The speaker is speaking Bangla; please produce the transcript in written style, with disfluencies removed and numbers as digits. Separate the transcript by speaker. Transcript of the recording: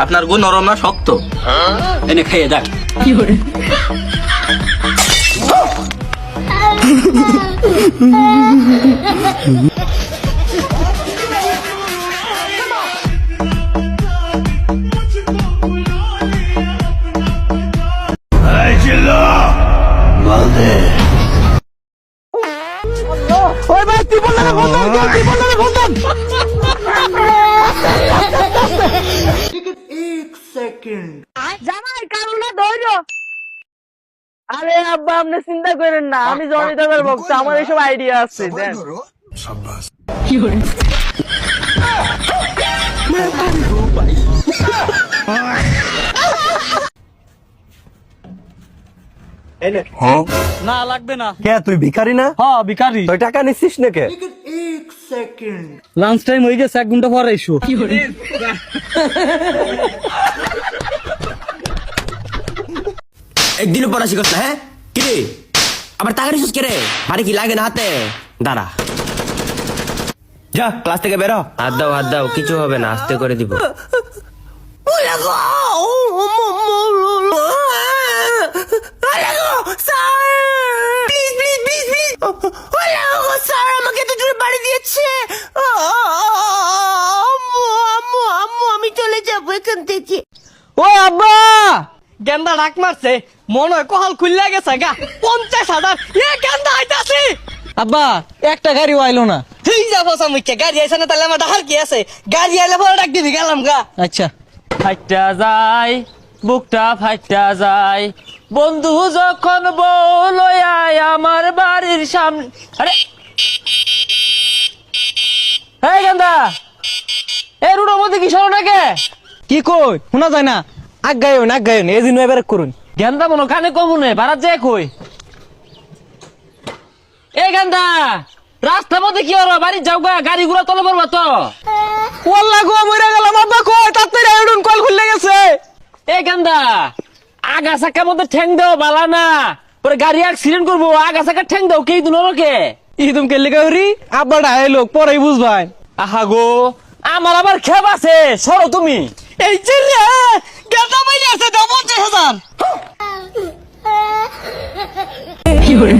Speaker 1: আপনার গু নরম না শক্ত? এনে খাইয়ে যাক।
Speaker 2: ওই ভাই তুই বললে না ফোন দেন, তুই বললে না ফোন দেন।
Speaker 3: জামাই কারুনা ধৈর্য। আরে আব্বা আপনি চিন্তা করেন না, আমি জনি দাদার ভক্ত, আমার এইসব আইডিয়া আছে দেন। না লাগবে না।
Speaker 2: কে তুই ভিখারি না?
Speaker 3: হ্যাঁ ভিখারি।
Speaker 2: তুই টাকা নিচ্ছিস না কে?
Speaker 3: লাঞ্চ টাইম হয়ে গেছে, 1 ঘন্টা পরে এসো।
Speaker 4: একদিনও পড়া শিখছ না? হ্যাঁ কি রে আবার টাকা নিছিস কে রে? বাড়ি কি লাগে না হাতে? দাঁড়া যা ক্লাস থেকে বেরো। হাত দাও কিছু হবে না, আস্তে করে দিব। আমি চলে যাবো এখান থেকে।
Speaker 3: ও আব্বা গেন্দা ডাক মারছে, মনে হয় কহাল খুললে গেছে গা। 50,000 এ গেন্দা আইতাছে। আব্বা একটা গাড়ি আইলো না। ঠিক যাবো সামুকে, গাড়ি আইছে না তাহলে আমার ডাহার কি আছে? গাড়ি আইলে পরে ডাক দিবি, গেলাম গা। আচ্ছা ফাইটা যায় বুকটা ফাইটা যায়, বন্ধু যখন বউ লইয়া আমার বাড়ির সামনে। আরে এই গেন্দা এই রুডোর মধ্যে কি শোনো নাকি? কি কই শোনা যায় না? আগায়ন এই দিন এবারে করুন। গেন্দা মনে কানে কমুনে বারাত যায় কই? এ গেন্দা রাস্তার মধ্যে কি হলো? বাড়ি যাও গা, গাড়ি ঘোড়া তলে পড়বা তো। ওয়াল্লাহ গো মরে গেলাম আব্বা, কই তাড়াতাড়ি আইডন কল খুললে গেছে। এ গেন্দা আগা চাকার মধ্যে ঠ্যাং দাও বালা না, পরে গাড়ি অ্যাক্সিডেন্ট করবো। আগা চাকা ঠ্যাং দাও কে দিন ওকে ইদম কে লেগে হরি আব্বা ডাই লোক পরেই বুঝবাই। আহা গো আমার আবার খেপ আছে, সরো তুমি। এই ছেলে গেন্দা মাইনে আছে, দাও 50,000। কি হল?